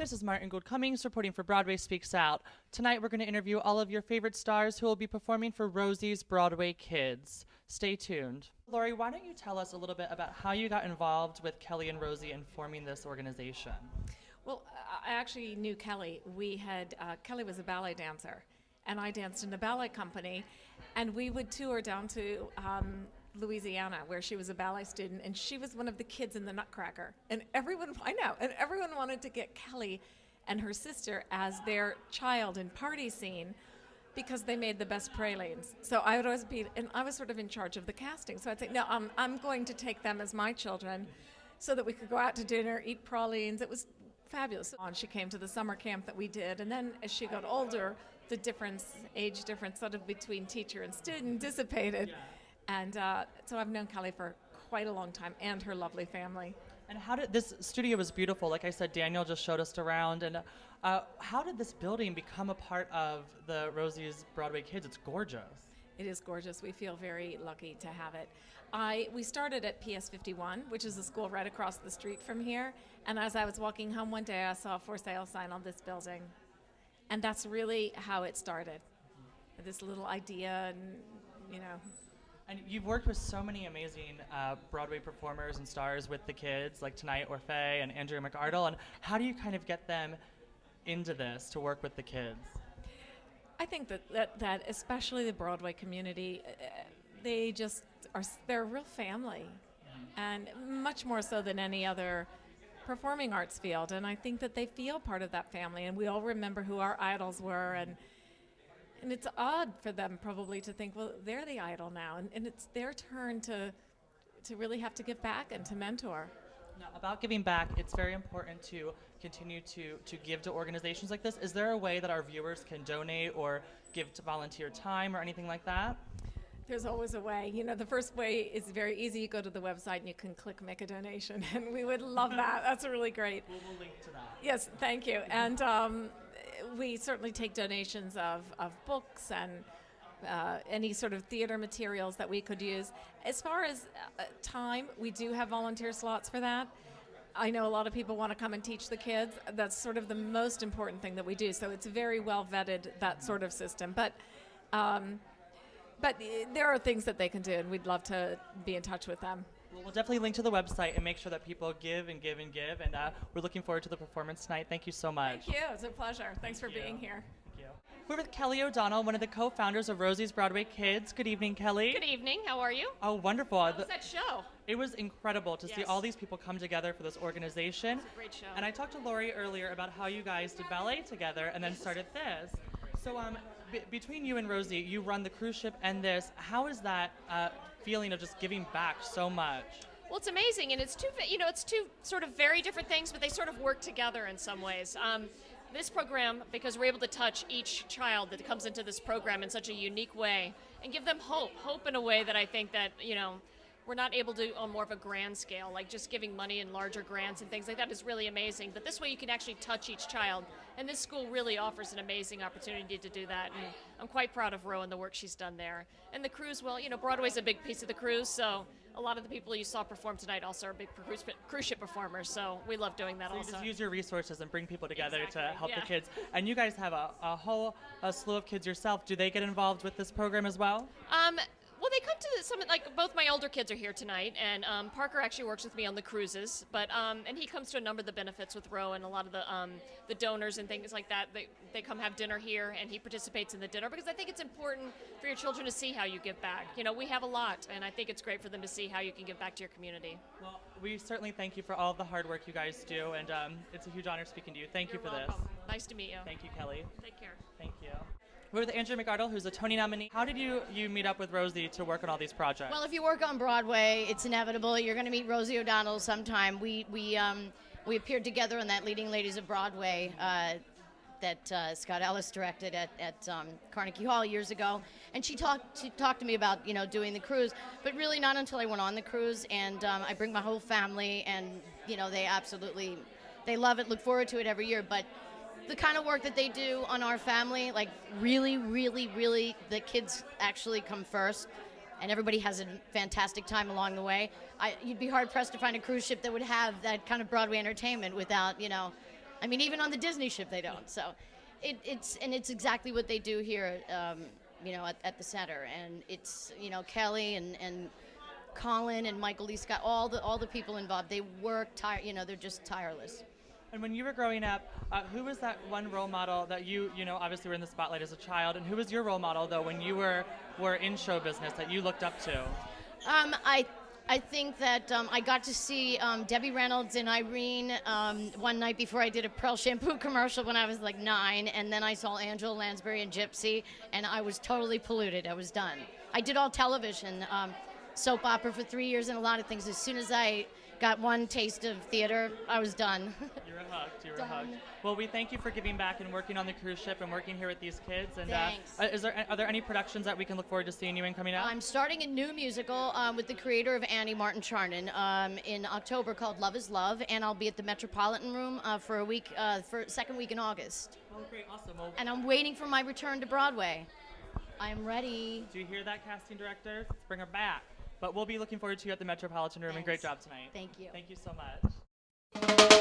this is Marti and Gould Cummings reporting for Broadway Speaks Out. Tonight we're going to interview all of your favorite stars who will be performing for Rosie's Broadway Kids. Stay tuned. Lori, why don't you tell us a little bit about how you got involved with Kelli and Rosie in forming this organization? Well, I actually knew Kelli. Kelli was a ballet dancer, and I danced in a ballet company, and we would tour down to Louisiana, where she was a ballet student, and she was one of the kids in the Nutcracker. And everyone wanted to get Kelli and her sister as their child in party scene because they made the best pralines. So I would always be, and I was sort of in charge of the casting. So I'd say, no, I'm going to take them as my children so that we could go out to dinner, eat pralines. It was fabulous. She came to the summer camp that we did, and then as she got older, the age difference sort of between teacher and student dissipated. Yeah. And so I've known Kelli for quite a long time, and her lovely family. And this studio was beautiful. Like I said, Daniel just showed us around. And how did this building become a part of the Rosie's Broadway Kids? It's gorgeous. It is gorgeous. We feel very lucky to have it. We started at PS 51, which is a school right across the street from here. And as I was walking home one day, I saw a for sale sign on this building. And that's really how it started. This little idea and, And you've worked with so many amazing Broadway performers and stars with the kids, like tonight Orfeh and Andrea McArdle. And how do you kind of get them into this to work with the kids? I think that especially the Broadway community, they're a real family, and much more so than any other performing arts field. And I think that they feel part of that family, and we all remember who our idols were, and it's odd for them probably to think, well, they're the idol now, and it's their turn to really have to give back and to mentor. Now, about giving back, it's very important to continue to give to organizations like this. Is there a way that our viewers can donate or give to volunteer time or anything like that? There's always a way. The first way is very easy. You go to the website and you can click make a donation, and we would love that. That's really great. We'll link to that. Yes, thank you. And we certainly take donations of books and any sort of theater materials that we could use. As far as time, we do have volunteer slots for that. I know a lot of people want to come and teach the kids. That's sort of the most important thing that we do. So it's very well vetted, that sort of system. But there are things that they can do, and we'd love to be in touch with them. Well, we'll definitely link to the website and make sure that people give and give and give. And we're looking forward to the performance tonight. Thank you so much. Thank you. It's a pleasure. Thanks for being here. Thank you. We're with Kelli O'Donnell, one of the co-founders of Rosie's Broadway Kids. Good evening, Kelli. Good evening. How are you? Oh, wonderful. How was that show? It was incredible to see all these people come together for this organization. It's a great show. And I talked to Lori earlier about how you guys did ballet together and then started this. So between you and Rosie, you run the cruise ship and this. How is that feeling of just giving back so much? Well, it's amazing, and it's two sort of very different things, but they sort of work together in some ways. This program, because we're able to touch each child that comes into this program in such a unique way and give them hope in a way that I think that, we're not able to on more of a grand scale, like just giving money and larger grants and things like that is really amazing. But this way you can actually touch each child. And this school really offers an amazing opportunity to do that. And I'm quite proud of Ro and the work she's done there. And the cruise, well, Broadway's a big piece of the cruise, so a lot of the people you saw perform tonight also are big cruise ship performers, so we love doing that so also. You just use your resources and bring people together Exactly. to help the kids. And you guys have a whole slew of kids yourself. Do they get involved with this program as well? Well, they come to some, like both my older kids are here tonight, and Parker actually works with me on the cruises, but and he comes to a number of the benefits with Ro and a lot of the donors and things like that. They come have dinner here, and he participates in the dinner because I think it's important for your children to see how you give back. We have a lot, and I think it's great for them to see how you can give back to your community. Well, we certainly thank you for all of the hard work you guys do, and it's a huge honor speaking to you. Thank you for welcome. this. Nice to meet you. Thank you, Kelli. Take care. Thank you. We're with Andrea McArdle, who's a Tony nominee. How did you meet up with Rosie to work on all these projects? Well, if you work on Broadway, it's inevitable. You're going to meet Rosie O'Donnell sometime. We appeared together in that Leading Ladies of Broadway that Scott Alys directed at Carnegie Hall years ago. And she talked to me about doing the cruise, but really not until I went on the cruise. And I bring my whole family, and they love it, look forward to it every year. But the kind of work that they do on our family, like really, really, really, the kids actually come first, and everybody has a fantastic time along the way. You'd be hard-pressed to find a cruise ship that would have that kind of Broadway entertainment without, I mean, even on the Disney ship, they don't. So it's exactly what they do here, at the center. And it's, Kelli and Colin and Michael Lee Scott, all the people involved, they work, they're just tireless. And when you were growing up, who was that one role model that you obviously were in the spotlight as a child, and who was your role model, though, when you were in show business that you looked up to? I think that I got to see Debbie Reynolds and Irene one night before I did a Pearl shampoo commercial when I was like 9, and then I saw Angela Lansbury and Gypsy, and I was totally polluted. I was done. I did all television, soap opera for 3 years and a lot of things. As soon as I got one taste of theater, I was done. You were hooked. Well, we thank you for giving back and working on the cruise ship and working here with these kids. And Thanks. Are there any productions that we can look forward to seeing you in coming up? I'm starting a new musical with the creator of Annie, Martin Charnin, in October called Love is Love, and I'll be at the Metropolitan Room for a week, for second week in August. Oh, great, awesome. Well, And I'm waiting for my return to Broadway. I'm ready. do you hear that, casting director? Let's bring her back. But we'll be looking forward to you at the Metropolitan Room, and great job tonight. Thank you. Thank you so much.